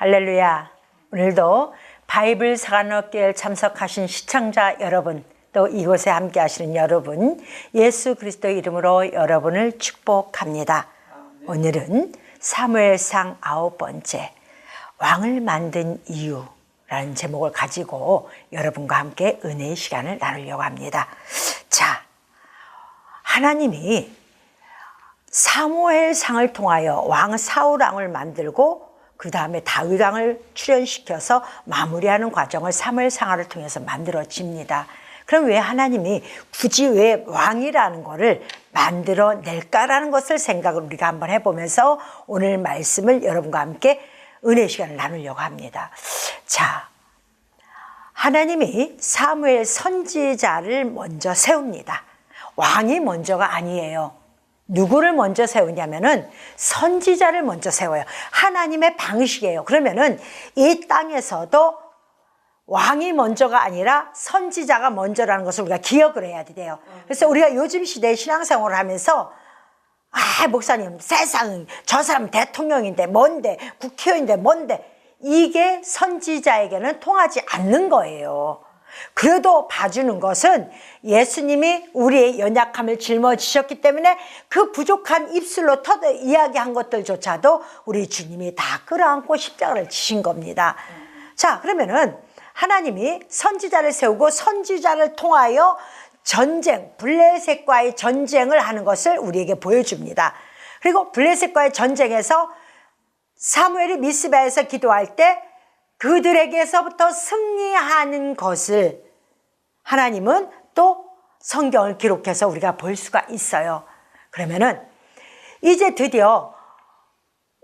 할렐루야. 오늘도 바이블 사관학교에 참석하신 시청자 여러분, 또 이곳에 함께 하시는 여러분, 예수 그리스도의 이름으로 여러분을 축복합니다. 오늘은 사무엘상 9번째 왕을 만든 이유라는 제목을 가지고 여러분과 함께 은혜의 시간을 나누려고 합니다. 자, 하나님이 사무엘상을 통하여 왕 사울왕을 만들고 그 다음에 다윗왕을 출현시켜서 마무리하는 과정을 사무엘상을 통해서 만들어집니다. 그럼 왜 하나님이 굳이 왜 왕이라는 거를 만들어낼까라는 것을 생각을 우리가 한번 해보면서 오늘 말씀을 여러분과 함께 은혜 시간을 나누려고 합니다. 자, 하나님이 사무엘 선지자를 먼저 세웁니다. 왕이 먼저가 아니에요. 누구를 먼저 세우냐면은 선지자를 먼저 세워요. 하나님의 방식이에요. 그러면은 이 땅에서도 왕이 먼저가 아니라 선지자가 먼저라는 것을 우리가 기억을 해야 돼요. 그래서 우리가 요즘 시대에 신앙생활을 하면서 목사님 세상 저 사람 대통령인데 뭔데 국회의원인데 뭔데 이게 선지자에게는 통하지 않는 거예요. 그래도 봐주는 것은 예수님이 우리의 연약함을 짊어지셨기 때문에 그 부족한 입술로 터득 이야기한 것들조차도 우리 주님이 다 끌어안고 십자가를 지신 겁니다. 자, 그러면은 하나님이 선지자를 세우고 선지자를 통하여 전쟁, 블레셋과의 전쟁을 하는 것을 우리에게 보여줍니다. 그리고 블레셋과의 전쟁에서 사무엘이 미스바에서 기도할 때 그들에게서부터 승리하는 것을 하나님은 또 성경을 기록해서 우리가 볼 수가 있어요. 그러면은 이제 드디어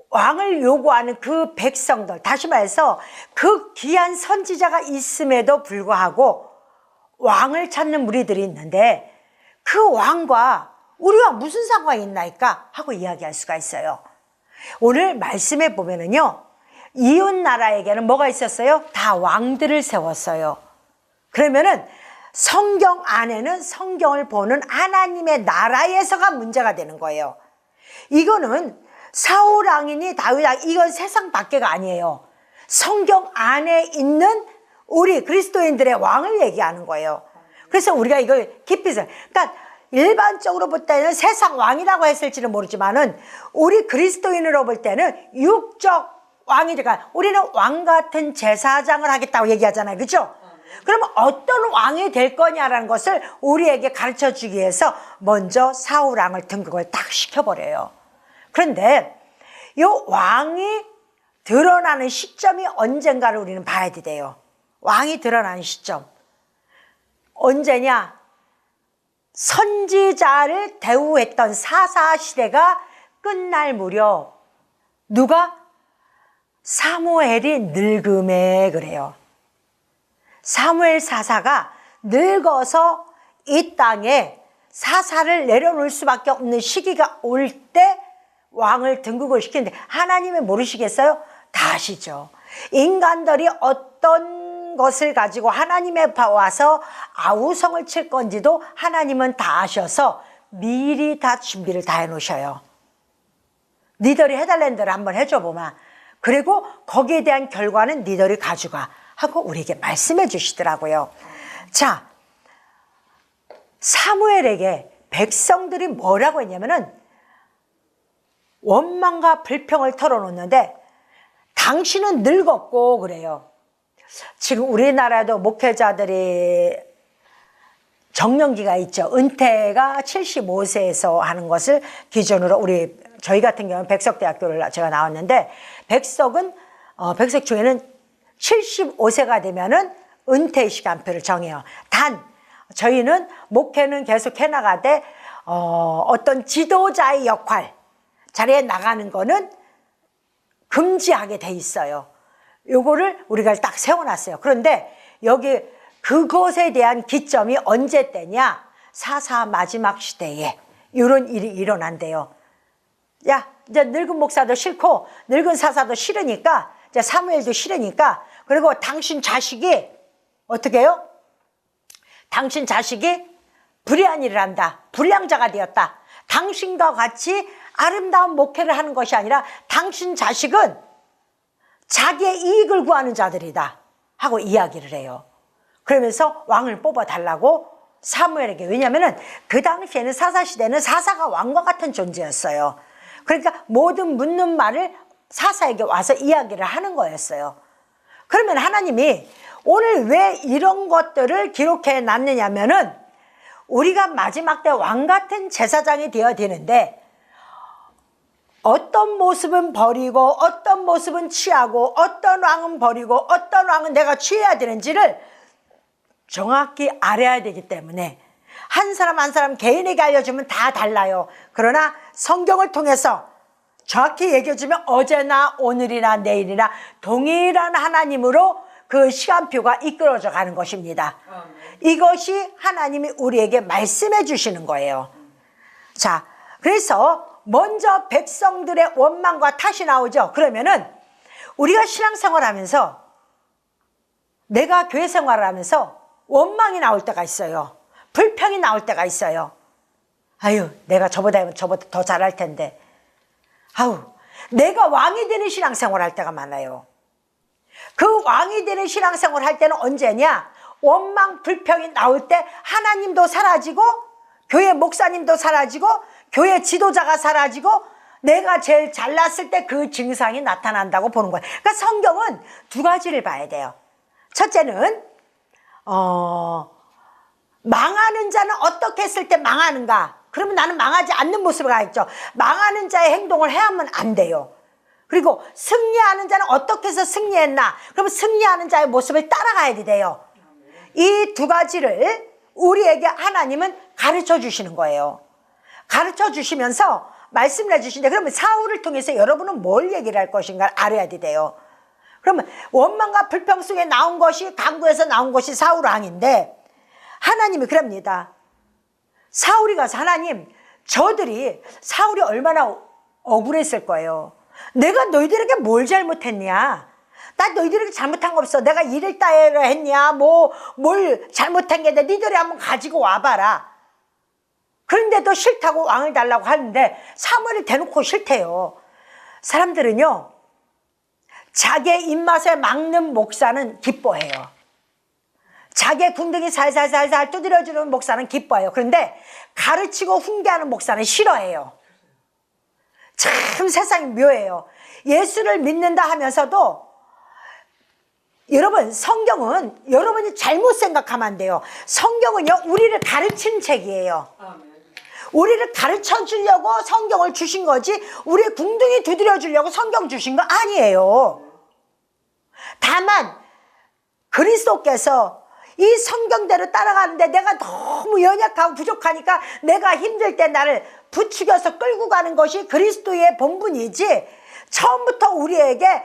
왕을 요구하는 그 백성들, 다시 말해서 그 귀한 선지자가 있음에도 불구하고 왕을 찾는 무리들이 있는데 그 왕과 우리가 무슨 상관이 있나이까 하고 이야기할 수가 있어요. 오늘 말씀에 보면은요, 이웃 나라에게는 뭐가 있었어요? 다 왕들을 세웠어요. 그러면은 성경 안에는 성경을 보는 하나님의 나라에서가 문제가 되는 거예요. 이거는 사울 왕이니 다윗 왕, 이건 세상 밖에가 아니에요. 성경 안에 있는 우리 그리스도인들의 왕을 얘기하는 거예요. 그래서 우리가 이걸 깊이 그러니까 일반적으로 볼 때는 세상 왕이라고 했을지는 모르지만은 우리 그리스도인으로 볼 때는 육적 왕이니까 우리는 왕 같은 제사장을 하겠다고 얘기하잖아요. 그렇죠? 그러면 어떤 왕이 될 거냐라는 것을 우리에게 가르쳐 주기 위해서 먼저 사울 왕을 등극을 딱 시켜버려요. 그런데 이 왕이 드러나는 시점이 언젠가를 우리는 봐야 돼요. 왕이 드러나는 시점 언제냐? 선지자를 대우했던 사사시대가 끝날 무렵 누가? 사무엘이 늙음에 그래요. 사무엘 사사가 늙어서 이 땅에 사사를 내려놓을 수밖에 없는 시기가 올 때 왕을 등극을 시키는데 하나님은 모르시겠어요? 다 아시죠. 인간들이 어떤 것을 가지고 하나님에 와서 아우성을 칠 건지도 하나님은 다 아셔서 미리 다 준비를 다 해놓으셔요. 니들이 해달라는 대로 한번 해줘 보마. 그리고 거기에 대한 결과는 니들이 가져가 하고 우리에게 말씀해 주시더라고요. 자, 사무엘에게 백성들이 뭐라고 했냐면은 원망과 불평을 털어놓는데 당신은 늙었고 그래요. 지금 우리나라도 목회자들이 정년기가 있죠. 은퇴가 75세에서 하는 것을 기준으로 저희 같은 경우는 백석대학교를 제가 나왔는데 백석 중에는 75세가 되면은 은퇴 시간표를 정해요. 단 저희는 목회는 계속 해나가되 어떤 지도자의 역할 자리에 나가는 거는 금지하게 돼 있어요. 요거를 우리가 딱 세워놨어요. 그런데 여기 그것에 대한 기점이 언제 때냐? 사사 마지막 시대에 이런 일이 일어난대요. 야, 이제 늙은 목사도 싫고 늙은 사사도 싫으니까 이제 사무엘도 싫으니까 그리고 당신 자식이 어떻게 해요? 당신 자식이 불의한 일을 한다. 불량자가 되었다. 당신과 같이 아름다운 목회를 하는 것이 아니라 당신 자식은 자기의 나의 이익을 구하는 자들이다 하고 이야기를 해요. 그러면서 왕을 뽑아달라고 사무엘에게, 왜냐하면 그 당시에는 사사시대는 사사가 왕과 같은 존재였어요. 그러니까 모든 묻는 말을 사사에게 와서 이야기를 하는 거였어요. 그러면 하나님이 오늘 왜 이런 것들을 기록해 놨느냐면은 우리가 마지막 때 왕 같은 제사장이 되어야 되는데 어떤 모습은 버리고 어떤 모습은 취하고 어떤 왕은 버리고 어떤 왕은 내가 취해야 되는지를 정확히 알아야 되기 때문에 한 사람 한 사람 개인에게 알려주면 다 달라요. 그러나 성경을 통해서 정확히 얘기해주면 어제나 오늘이나 내일이나 동일한 하나님으로 그 시간표가 이끌어져 가는 것입니다. 이것이 하나님이 우리에게 말씀해 주시는 거예요. 자, 그래서 먼저 백성들의 원망과 탓이 나오죠. 그러면은 우리가 신앙생활 하면서, 내가 교회 생활을 하면서 원망이 나올 때가 있어요. 불평이 나올 때가 있어요. 아유, 내가 저보다 더 잘할 텐데. 아우, 내가 왕이 되는 신앙생활 할 때가 많아요. 그 왕이 되는 신앙생활 할 때는 언제냐? 원망, 불평이 나올 때 하나님도 사라지고 교회 목사님도 사라지고 교회 지도자가 사라지고 내가 제일 잘났을 때 그 증상이 나타난다고 보는 거예요. 그러니까 성경은 두 가지를 봐야 돼요. 첫째는 망하는 자는 어떻게 했을 때 망하는가? 그러면 나는 망하지 않는 모습을 가있죠. 망하는 자의 행동을 해야만 안 돼요. 그리고 승리하는 자는 어떻게 해서 승리했나? 그러면 승리하는 자의 모습을 따라가야 돼요. 이 두 가지를 우리에게 하나님은 가르쳐 주시는 거예요. 가르쳐 주시면서 말씀을 해주시는데, 그러면 사울을 통해서 여러분은 뭘 얘기를 할 것인가 알아야 돼요. 그러면 원망과 불평 속에 나온 것이, 강구에서 나온 것이 사울 왕인데, 하나님이 그럽니다. 사울이 가서, 하나님, 저들이, 사울이 얼마나 억울했을 거예요. 내가 너희들에게 뭘 잘못했냐? 나 너희들에게 잘못한 거 없어. 내가 일을 따위로 했냐? 뭘 잘못한 게 있는데 니들이 한번 가지고 와봐라. 그런데도 싫다고 왕을 달라고 하는데 사무엘이 대놓고 싫대요. 사람들은요, 자기의 입맛에 막는 목사는 기뻐해요. 자기의 궁둥이 살살살살 두드려주는 목사는 기뻐해요. 그런데 가르치고 훈계하는 목사는 싫어해요. 참 세상이 묘해요. 예수를 믿는다 하면서도, 여러분, 성경은 여러분이 잘못 생각하면 안 돼요. 성경은요, 우리를 가르치는 책이에요. 우리를 가르쳐 주려고 성경을 주신 거지, 우리의 궁둥이 두드려 주려고 성경 주신 거 아니에요. 다만 그리스도께서 이 성경대로 따라가는데 내가 너무 연약하고 부족하니까 내가 힘들 때 나를 부추겨서 끌고 가는 것이 그리스도의 본분이지, 처음부터 우리에게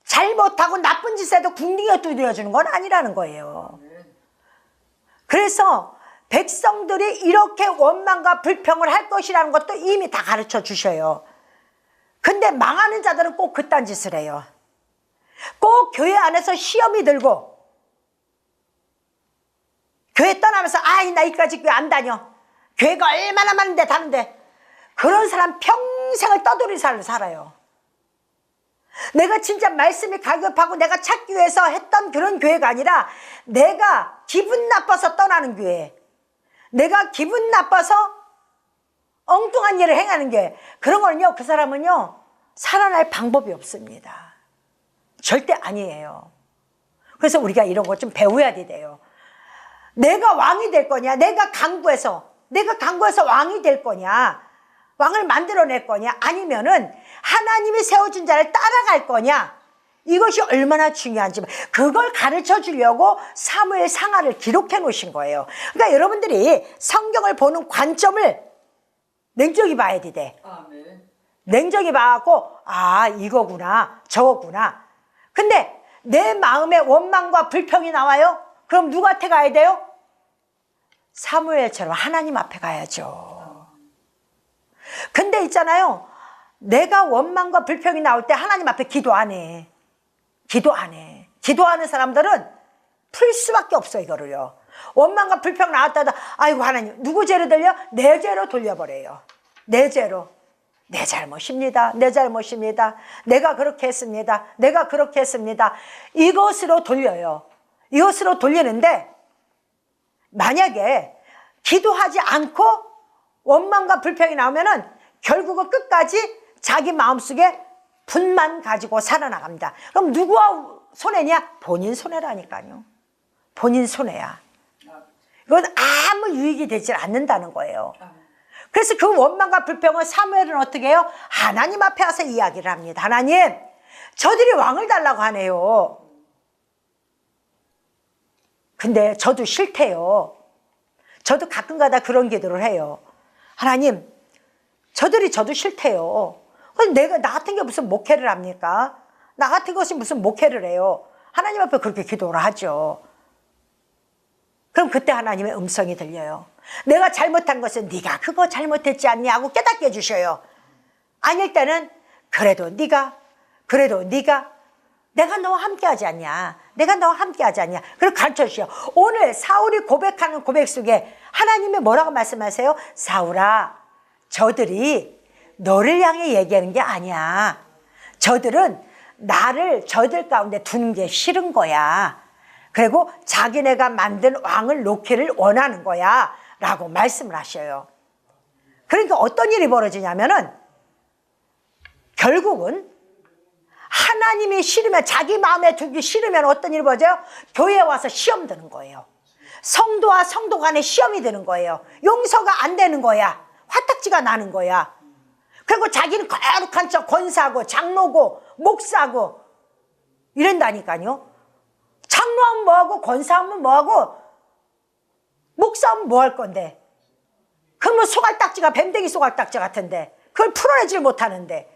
잘못하고 나쁜 짓 해도 궁둥이에 두드려주는 건 아니라는 거예요. 그래서 백성들이 이렇게 원망과 불평을 할 것이라는 것도 이미 다 가르쳐 주셔요. 근데 망하는 자들은 꼭 그딴 짓을 해요. 꼭 교회 안에서 시험이 들고 교회 떠나면서, 아이, 나 이까지 교회 안 다녀. 교회가 얼마나 많은데 다는데. 그런 사람 평생을 떠돌이 살아요. 내가 진짜 말씀이 갈급하고 내가 찾기 위해서 했던 그런 교회가 아니라, 내가 기분 나빠서 떠나는 교회, 내가 기분 나빠서 엉뚱한 일을 행하는 교회, 그런 거는요, 그 사람은요 살아날 방법이 없습니다. 절대 아니에요. 그래서 우리가 이런 거 좀 배워야 돼요. 내가 왕이 될 거냐, 내가 강구해서 왕이 될 거냐, 왕을 만들어낼 거냐, 아니면은 하나님이 세워준 자를 따라갈 거냐, 이것이 얼마나 중요한지 그걸 가르쳐 주려고 사무엘 상하를 기록해 놓으신 거예요. 그러니까 여러분들이 성경을 보는 관점을 냉정히 봐야 돼. 냉정히 봐갖고, 아, 이거구나, 저거구나. 근데 내 마음에 원망과 불평이 나와요? 그럼 누구한테 가야 돼요? 사무엘처럼 하나님 앞에 가야죠. 근데 있잖아요, 내가 원망과 불평이 나올 때 하나님 앞에 기도 안 해. 기도하는 사람들은 풀 수밖에 없어. 이거를요, 원망과 불평 나왔다가, 아이고 하나님, 누구 죄로 돌려? 내 죄로 돌려버려요. 내 죄로. 내 잘못입니다. 내 잘못입니다. 내가 그렇게 했습니다. 내가 그렇게 했습니다. 이것으로 돌려요. 이것으로 돌리는데 만약에 기도하지 않고 원망과 불평이 나오면은 결국은 끝까지 자기 마음속에 분만 가지고 살아나갑니다. 그럼 누구와 손해냐? 본인 손해라니까요. 본인 손해야. 이건 아무 유익이 되질 않는다는 거예요. 그래서 그 원망과 불평을 사무엘은 어떻게 해요? 하나님 앞에 와서 이야기를 합니다. 하나님, 저들이 왕을 달라고 하네요. 근데 저도 싫대요. 저도 가끔가다 그런 기도를 해요. 하나님, 저들이 저도 싫대요. 내가 나 같은 게 무슨 목회를 합니까? 나 같은 것이 무슨 목회를 해요? 하나님 앞에 그렇게 기도를 하죠. 그럼 그때 하나님의 음성이 들려요. 내가 잘못한 것은 네가 그거 잘못했지 않냐고 깨닫게 해주셔요. 아닐 때는 그래도 네가 내가 너와 함께하지 않냐, 내가 너와 함께하지 않냐, 그걸 가르쳐 주셔요. 오늘 사울이 고백하는 고백 속에 하나님이 뭐라고 말씀하세요? 사울아, 저들이 너를 향해 얘기하는 게 아니야. 저들은 나를 저들 가운데 두는 게 싫은 거야. 그리고 자기네가 만든 왕을 놓기를 원하는 거야 라고 말씀을 하셔요. 그러니까 어떤 일이 벌어지냐면은 결국은 하나님이 싫으면, 자기 마음에 두기 싫으면 어떤 일이 벌어져요? 교회에 와서 시험 드는 거예요. 성도와 성도 간에 시험이 드는 거예요. 용서가 안 되는 거야. 화딱지가 나는 거야. 그리고 자기는 거룩한 척 권사고 장로고 목사고 이런다니까요. 장로하면 뭐하고 권사하면 뭐하고 목사하면 뭐 할 건데, 그러면 소갈딱지가 뱀댕이 소갈딱지 같은데 그걸 풀어내질 못하는데,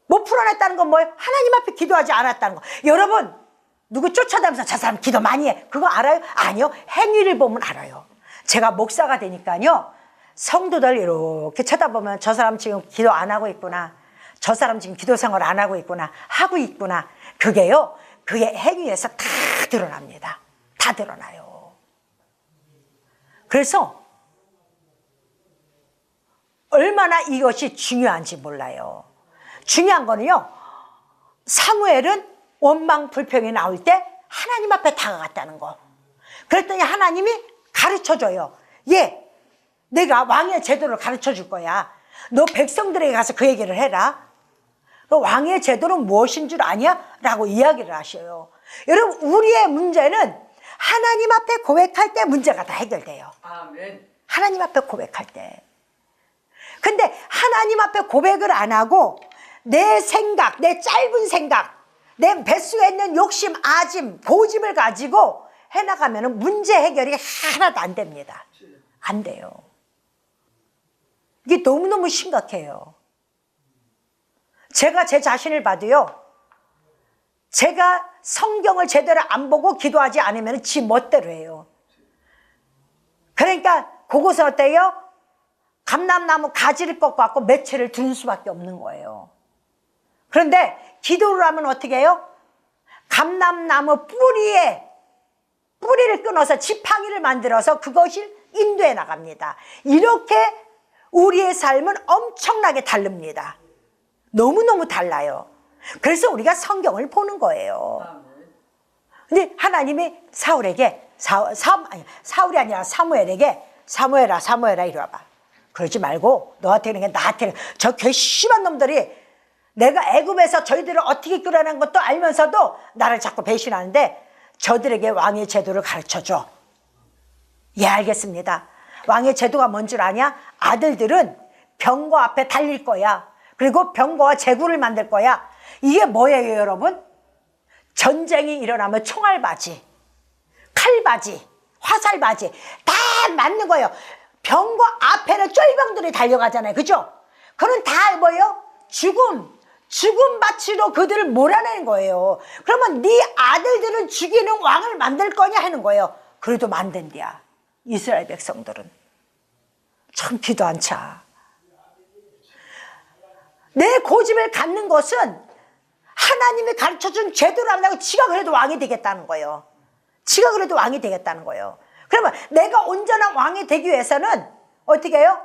못 풀어냈다는 건 뭐예요? 하나님 앞에 기도하지 않았다는 거. 여러분, 누구 쫓아다니면서 저 사람 기도 많이 해, 그거 알아요? 아니요. 행위를 보면 알아요. 제가 목사가 되니까요, 성도들 이렇게 쳐다보면 저 사람 지금 기도 안 하고 있구나, 저 사람 지금 기도 생활 안 하고 있구나, 하고 있구나. 그게요, 그의 행위에서 다 드러납니다. 다 드러나요. 그래서 얼마나 이것이 중요한지 몰라요. 중요한 거는요, 사무엘은 원망 불평이 나올 때 하나님 앞에 다가갔다는 거. 그랬더니 하나님이 가르쳐줘요. 예, 내가 왕의 제도를 가르쳐 줄 거야. 너 백성들에게 가서 그 얘기를 해라. 왕의 제도는 무엇인 줄 아냐? 라고 이야기를 하셔요. 여러분, 우리의 문제는 하나님 앞에 고백할 때 문제가 다 해결돼요. 아멘. 하나님 앞에 고백할 때. 근데 하나님 앞에 고백을 안 하고 내 생각, 내 짧은 생각, 내 뱃속에 있는 욕심, 아짐, 고집을 가지고 해나가면 문제 해결이 하나도 안 됩니다. 안 돼요. 이게 너무너무 심각해요. 제가 제 자신을 봐도요, 제가 성경을 제대로 안 보고 기도하지 않으면 지 멋대로 해요. 그러니까 그곳은 어때요? 감람나무 가지를 꺾어갖고 매체를 두는 수밖에 없는 거예요. 그런데 기도를 하면 어떻게 해요? 감람나무 뿌리를 끊어서 지팡이를 만들어서 그것을 인도해 나갑니다. 이렇게 우리의 삶은 엄청나게 다릅니다. 너무너무 달라요. 그래서 우리가 성경을 보는 거예요. 근데 하나님이 사울에게, 사울이 아니라 사무엘에게, 사무엘아 이리 와봐. 그러지 말고 너한테 이런 게 나한테, 저 괘씸한 놈들이 내가 애굽에서 저희들을 어떻게 끌어낸 것도 알면서도 나를 자꾸 배신하는데 저들에게 왕의 제도를 가르쳐줘. 예, 알겠습니다. 왕의 제도가 뭔 줄 아냐? 아들들은 병거 앞에 달릴 거야. 그리고 병거와 제구를 만들 거야. 이게 뭐예요, 여러분? 전쟁이 일어나면 총알바지, 칼바지, 화살바지 다 맞는 거예요. 병거 앞에는 쫄병들이 달려가잖아요. 그죠? 그건 다 뭐예요? 죽음 바치로 그들을 몰아내는 거예요. 그러면 네 아들들은 죽이는 왕을 만들 거냐 하는 거예요. 그래도 만든대야. 이스라엘 백성들은 참 기도 안 차. 내 고집을 갖는 것은 하나님이 가르쳐준 제대로 한다고 지가 그래도 왕이 되겠다는 거예요. 지가 그래도 왕이 되겠다는 거예요. 그러면 내가 온전한 왕이 되기 위해서는 어떻게 해요?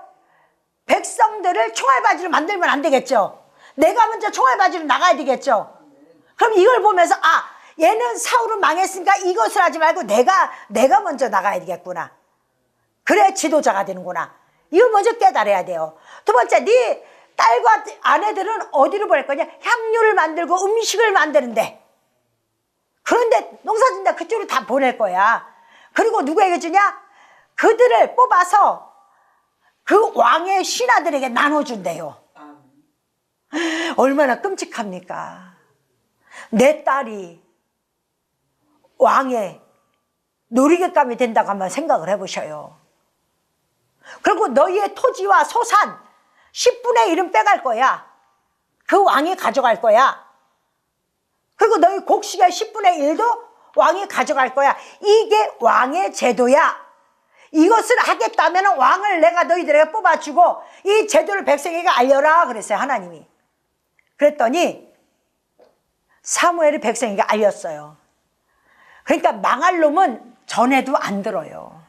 백성들을 총알바지로 만들면 안 되겠죠. 내가 먼저 총알바지로 나가야 되겠죠. 그럼 이걸 보면서 아, 얘는 사울은 망했으니까 이것을 하지 말고 내가 먼저 나가야 되겠구나. 그래 지도자가 되는구나. 이걸 먼저 깨달아야 돼요. 두 번째, 네 딸과 아내들은 어디로 보낼 거냐? 향료를 만들고 음식을 만드는데, 그런데 농사짓는데 그쪽으로 다 보낼 거야. 그리고 누구에게 주냐? 그들을 뽑아서 그 왕의 신하들에게 나눠준대요. 얼마나 끔찍합니까? 내 딸이 왕의 놀이객감이 된다고 한번 생각을 해보셔요. 그리고 너희의 토지와 소산 10분의 1은 빼갈 거야. 그 왕이 가져갈 거야. 그리고 너희 곡식의 10분의 1도 왕이 가져갈 거야. 이게 왕의 제도야. 이것을 하겠다면 왕을 내가 너희들에게 뽑아주고 이 제도를 백성에게 알려라 그랬어요, 하나님이. 그랬더니 사무엘이 백성에게 알렸어요. 그러니까 망할 놈은 전에도 안 들어요.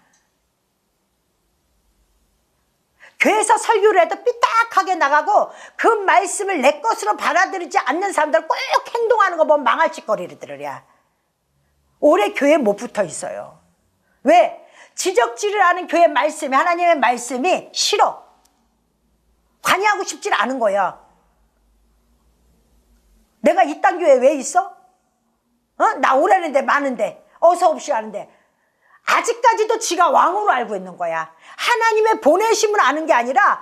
교회에서 설교를 해도 삐딱하게 나가고 그 말씀을 내 것으로 받아들이지 않는 사람들 꼭 행동하는 거 보면 망할 짓거리들이야. 오래 교회에 못 붙어 있어요. 왜? 지적질을 하는 교회 말씀이, 하나님의 말씀이 싫어. 관여하고 싶지 않은 거야. 내가 이딴 교회에 왜 있어? 나 오래는데 많은데 어서 없이 하는데 아직까지도 지가 왕으로 알고 있는 거야. 하나님의 보내심을 아는 게 아니라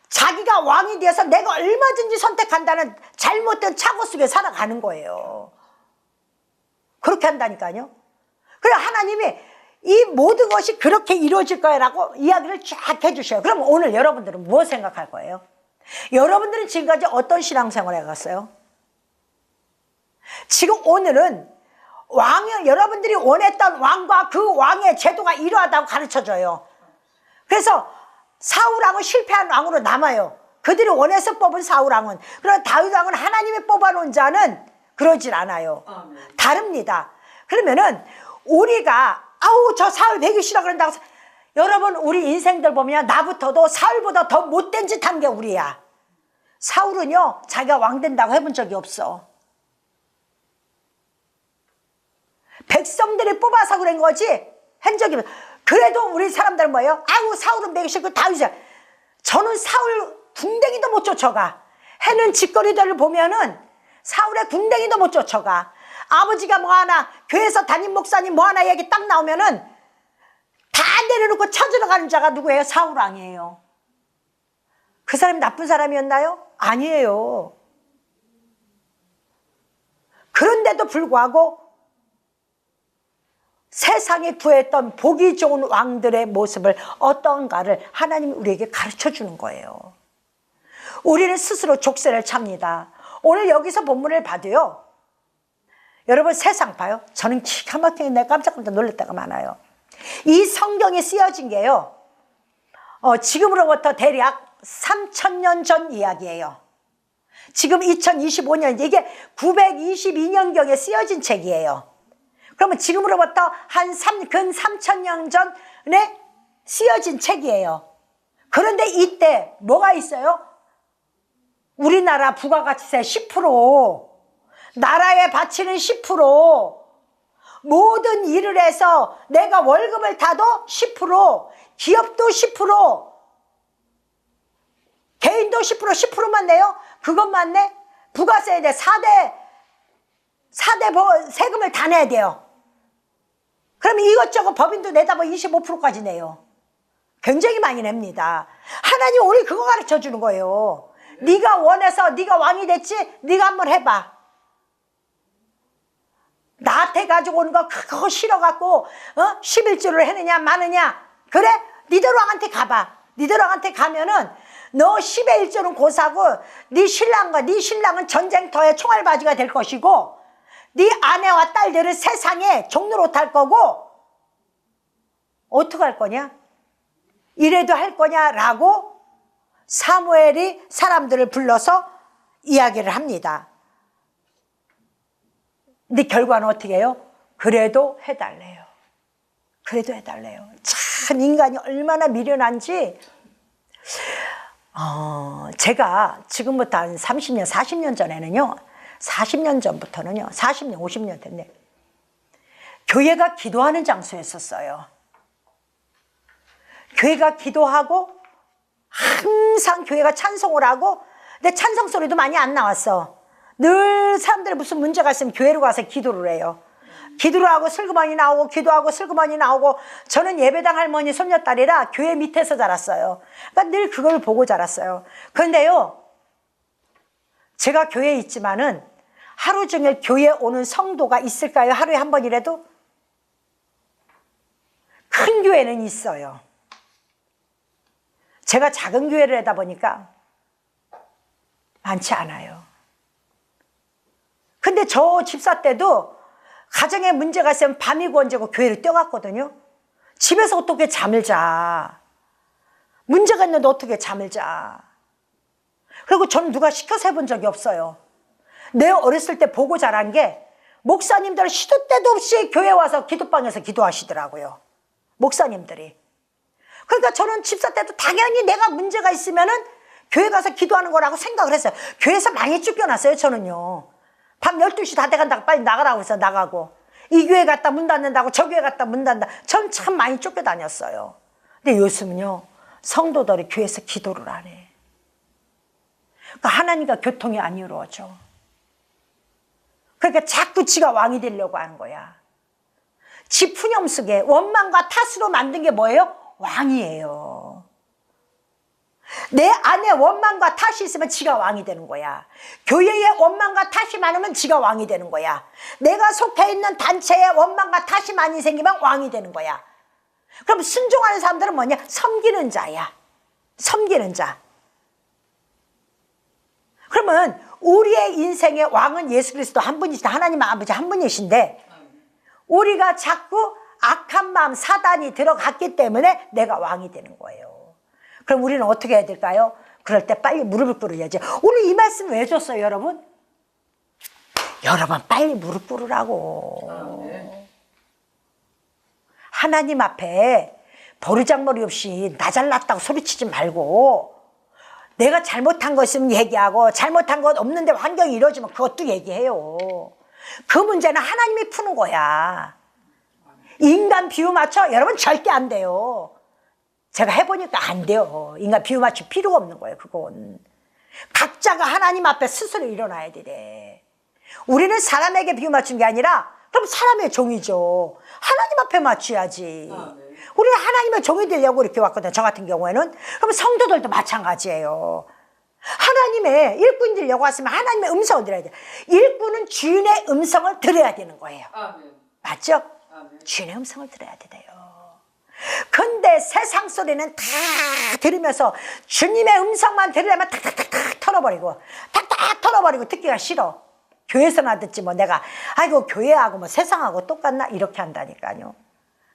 자기가 왕이 되어서 내가 얼마든지 선택한다는 잘못된 착오 속에 살아가는 거예요. 그렇게 한다니까요. 그래 하나님이 이 모든 것이 그렇게 이루어질 거야라고 이야기를 쫙 해주셔요. 그럼 오늘 여러분들은 무엇 생각할 거예요? 여러분들은 지금까지 어떤 신앙생활을 해갔어요? 지금 오늘은 여러분들이 원했던 왕과 그 왕의 제도가 이러하다고 가르쳐줘요. 그래서 사울왕은 실패한 왕으로 남아요. 그들이 원해서 뽑은 사울왕은. 그러나 다윗왕은 하나님이 뽑아놓은 자는 그러질 않아요. 다릅니다. 그러면은 우리가 아우 저 사울 되기 싫어 그런다고, 여러분 우리 인생들 보면 나부터도 사울보다 더 못된 짓 한 게 우리야. 사울은요 자기가 왕 된다고 해본 적이 없어. 백성들이 뽑아서 그런 거지 한 적이 없어. 그래도 우리 사람들은 뭐예요? 아우 사울은 매기 싫고 다윗이야. 저는 사울 궁뎅이도 못 쫓아가. 해는 짓거리들을 보면은 사울의 궁뎅이도 못 쫓아가. 아버지가 뭐 하나, 교회에서 담임 목사님 뭐 하나 얘기 딱 나오면은 다 내려놓고 쳐들어가는 자가 누구예요? 사울왕이에요. 그 사람이 나쁜 사람이었나요? 아니에요. 그런데도 불구하고 세상에 구했던 보기 좋은 왕들의 모습을 어떤가를 하나님이 우리에게 가르쳐주는 거예요. 우리는 스스로 족쇄를 찹니다. 오늘 여기서 본문을 봐도요, 여러분 세상 봐요. 저는 기가 막히게 내가 깜짝깜짝 놀랄 때가 많아요. 이 성경이 쓰여진 게요, 지금으로부터 대략 3000년 전 이야기예요. 지금 2025년, 이게 922년경에 쓰여진 책이에요. 그러면 지금으로부터 근 3000년 전에 쓰여진 책이에요. 그런데 이때 뭐가 있어요? 우리나라 부가가치세 10%, 나라에 바치는 10%, 모든 일을 해서 내가 월급을 타도 10%, 기업도 10%, 개인도 10%만 내요? 그것만 내? 부가세에 내 4대 세금을 다 내야 돼요. 그러면 이것저것 법인도 내다 보면 25%까지 내요. 굉장히 많이 냅니다. 하나님 오늘 그거 가르쳐 주는 거예요. 네가 원해서 네가 왕이 됐지? 네가 한번 해봐. 나한테 가지고 오는 거 그거 싫어갖고 11조를 해느냐 마느냐. 그래? 니들 왕한테 가봐. 니들 왕한테 가면은 너 10의 1조는 고사고 네 신랑은 전쟁터의 총알바지가 될 것이고 네 아내와 딸들은 세상에 종로로 탈 거고 어떻게 할 거냐? 이래도 할 거냐라고 사무엘이 사람들을 불러서 이야기를 합니다. 근데 결과는 어떻게 해요? 그래도 해달래요. 그래도 해달래요. 참 인간이 얼마나 미련한지. 제가 지금부터 한 30년, 40년 전에는요, 40년 전부터는요, 40년, 50년 됐네. 교회가 기도하는 장소였었어요. 교회가 기도하고 항상 교회가 찬송을 하고, 근데 찬송 소리도 많이 안 나왔어. 늘 사람들이 무슨 문제가 있으면 교회로 가서 기도를 해요. 기도를 하고 슬그머니 나오고 기도하고 슬그머니 나오고. 저는 예배당 할머니 손녀딸이라 교회 밑에서 자랐어요. 그러니까 늘 그걸 보고 자랐어요. 그런데요, 제가 교회에 있지만은 하루 종일 교회에 오는 성도가 있을까요? 하루에 한 번이라도? 큰 교회는 있어요. 제가 작은 교회를 하다 보니까 많지 않아요. 근데 저 집사 때도 가정에 문제가 있으면 밤이고 언제고 교회를 뛰어갔거든요. 집에서 어떻게 잠을 자. 문제가 있는데 어떻게 잠을 자. 그리고 저는 누가 시켜서 해본 적이 없어요. 내 어렸을 때 보고 자란 게 목사님들 시도 때도 없이 교회 와서 기도방에서 기도하시더라고요. 목사님들이. 그러니까 저는 집사 때도 당연히 내가 문제가 있으면은 교회 가서 기도하는 거라고 생각을 했어요. 교회에서 많이 쫓겨났어요, 저는요. 밤 12시 다 돼간다고 빨리 나가라고 해서 나가고, 이 교회 갔다 문 닫는다고 저 교회 갔다 문 닫는다. 전 참 많이 쫓겨다녔어요. 근데 요즘은요, 성도들이 교회에서 기도를 안 해. 그러니까 하나님과 교통이 안 이루어져. 그러니까 자꾸 지가 왕이 되려고 하는 거야. 지 푸념 속에 원망과 탓으로 만든 게 뭐예요? 왕이에요. 내 안에 원망과 탓이 있으면 지가 왕이 되는 거야. 교회에 원망과 탓이 많으면 지가 왕이 되는 거야. 내가 속해 있는 단체에 원망과 탓이 많이 생기면 왕이 되는 거야. 그럼 순종하는 사람들은 뭐냐? 섬기는 자야. 섬기는 자. 그러면 우리의 인생의 왕은 예수 그리스도 한 분이시다. 하나님 아버지 한 분이신데, 우리가 자꾸 악한 마음 사단이 들어갔기 때문에 내가 왕이 되는 거예요. 그럼 우리는 어떻게 해야 될까요? 그럴 때 빨리 무릎을 꿇어야지. 오늘 이 말씀 왜 줬어요, 여러분? 여러분 빨리 무릎 꿇으라고. 하나님 앞에 버르장머리 없이 나 잘났다고 소리치지 말고, 내가 잘못한 거 있으면 얘기하고, 잘못한 것 없는데 환경이 이루어지면 그것도 얘기해요. 그 문제는 하나님이 푸는 거야. 인간 비유 맞춰? 여러분 절대 안 돼요. 제가 해보니까 안 돼요. 인간 비유 맞출 필요가 없는 거예요, 그건. 각자가 하나님 앞에 스스로 일어나야 돼. 우리는 사람에게 비유 맞춘 게 아니라, 그럼 사람의 종이죠. 하나님 앞에 맞춰야지. 우리는 하나님의 종이 되려고 이렇게 왔거든요. 저 같은 경우에는. 그럼 성도들도 마찬가지예요. 하나님의 일꾼이 되려고 왔으면 하나님의 음성을 들어야 돼. 일꾼은 주인의 음성을 들어야 되는 거예요. 맞죠? 주인의 음성을 들어야 돼요. 근데 세상 소리는 다 들으면서 주님의 음성만 들으려면 탁탁탁탁 털어버리고, 탁탁 털어버리고 듣기가 싫어. 교회에서나 듣지 뭐 내가 아이고 교회하고 뭐 세상하고 똑같나 이렇게 한다니까요.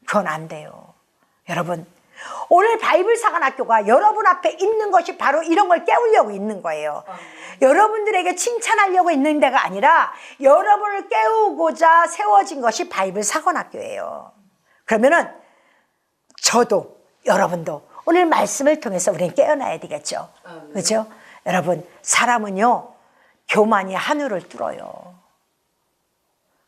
그건 안 돼요. 여러분, 오늘 바이블 사관학교가 여러분 앞에 있는 것이 바로 이런 걸 깨우려고 있는 거예요. 여러분들에게 칭찬하려고 있는 데가 아니라 여러분을 깨우고자 세워진 것이 바이블 사관학교예요. 그러면은 저도 여러분도 오늘 말씀을 통해서 우리는 깨어나야 되겠죠. 그렇죠? 여러분, 사람은요 교만이 하늘을 뚫어요.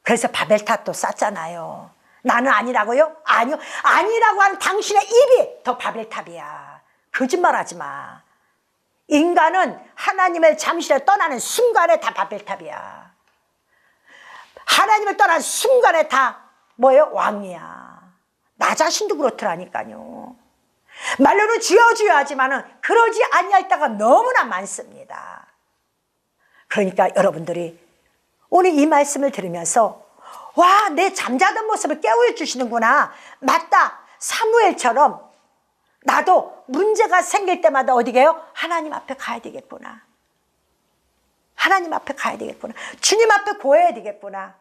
그래서 바벨탑도 쌓잖아요. 나는 아니라고요? 아니요. 아니라고 하는 당신의 입이 더 바벨탑이야. 거짓말하지 마. 인간은 하나님을 잠시라도 떠나는 순간에 다 바벨탑이야. 하나님을 떠난 순간에 다 뭐예요? 왕이야. 나 자신도 그렇더라니까요. 말로는 주여 주여 하지만은 그러지 아니할 때가 너무나 많습니다. 그러니까 여러분들이 오늘 이 말씀을 들으면서 와, 내 잠자던 모습을 깨워주시는구나. 맞다. 사무엘처럼 나도 문제가 생길 때마다 어디 가요? 하나님 앞에 가야 되겠구나. 하나님 앞에 가야 되겠구나. 주님 앞에 구해야 되겠구나.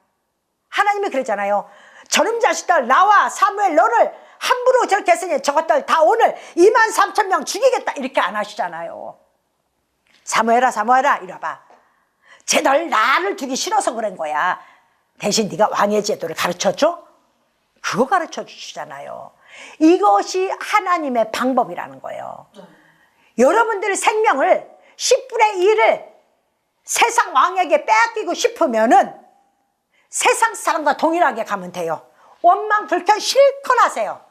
하나님이 그러잖아요. 저놈 자식들 나와, 사무엘 너를 함부로 저렇게 했으니 저것들 다 오늘 23,000명 죽이겠다 이렇게 안 하시잖아요. 사무엘아 사무엘아 이래봐. 쟤들 나를 두기 싫어서 그런 거야. 대신 네가 왕의 제도를 가르쳐줘? 그거 가르쳐 주시잖아요. 이것이 하나님의 방법이라는 거예요. 여러분들의 생명을 10분의 1을 세상 왕에게 빼앗기고 싶으면은 세상 사람과 동일하게 가면 돼요. 원망 불평 실컷 하세요.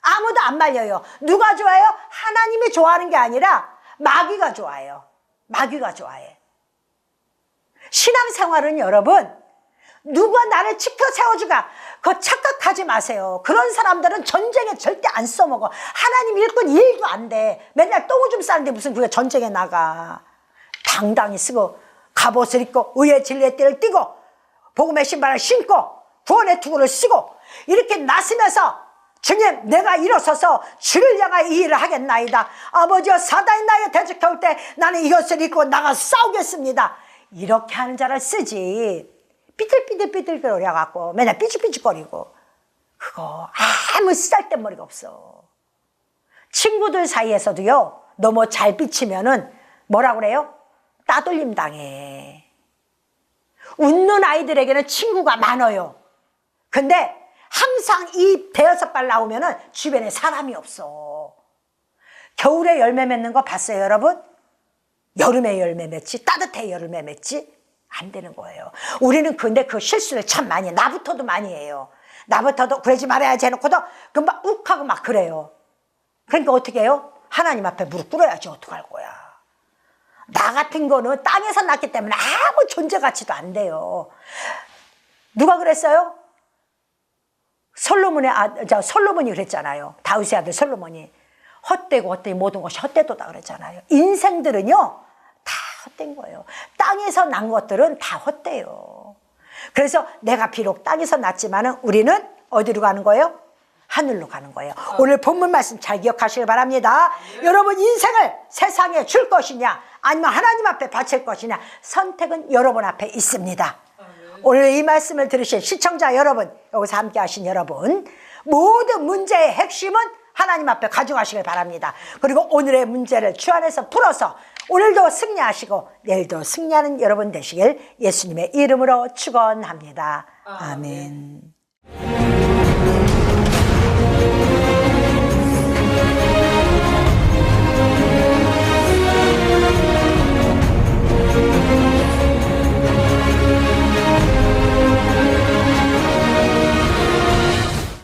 아무도 안 말려요. 누가 좋아요? 하나님이 좋아하는 게 아니라 마귀가 좋아해요. 마귀가 좋아해. 신앙생활은 여러분, 누가 나를 지켜 세워주가, 그거 착각하지 마세요. 그런 사람들은 전쟁에 절대 안 써먹어. 하나님 일꾼 일도 안 돼. 맨날 똥오줌 싸는데 무슨 그게 전쟁에 나가. 당당히 쓰고 갑옷을 입고 의의 진리의 띠를 띠고 복음의 신발을 신고 구원의 투구를 쓰고 이렇게 나서면서 주님, 내가 일어서서 주를 향하여 이 일을 하겠나이다. 아버지여, 사단이 나에게 대적해올 때 나는 이것을 입고 나가 싸우겠습니다. 이렇게 하는 자를 쓰지. 삐뚤삐뚤거려갖고 맨날 삐죽삐죽거리고 그거 아무 쓸데머리가 없어. 친구들 사이에서도요, 너무 잘 비치면은 뭐라 그래요? 따돌림 당해. 웃는 아이들에게는 친구가 많아요. 근데 항상 이 대여섯 발 나오면은 주변에 사람이 없어. 겨울에 열매 맺는 거 봤어요, 여러분? 여름에 열매 맺지, 따뜻해 여름에 맺지? 안 되는 거예요. 우리는 근데 그 실수를 참 많이 해. 나부터도 많이 해요. 나부터도 그러지 말아야지 해놓고도 금방 욱하고 막 그래요. 그러니까 어떻게 해요? 하나님 앞에 무릎 꿇어야지. 어떡할 거야. 나 같은 거는 땅에서 났기 때문에 아무 존재 가치도 안 돼요. 누가 그랬어요? 솔로몬이 그랬잖아요. 다윗의 아들 솔로몬이. 헛되고 헛되이 모든 것이 헛되도다 그랬잖아요. 인생들은요, 다 헛된 거예요. 땅에서 난 것들은 다 헛돼요. 그래서 내가 비록 땅에서 났지만은 우리는 어디로 가는 거예요? 하늘로 가는 거예요. 오늘 본문 말씀 잘 기억하시길 바랍니다. 여러분 인생을 세상에 줄 것이냐 아니면 하나님 앞에 바칠 것이냐, 선택은 여러분 앞에 있습니다. 오늘 이 말씀을 들으신 시청자 여러분, 여기서 함께 하신 여러분, 모든 문제의 핵심은 하나님 앞에 가져가시길 바랍니다. 그리고 오늘의 문제를 주 안에서 풀어서 오늘도 승리하시고 내일도 승리하는 여러분 되시길 예수님의 이름으로 축원합니다. 아멘.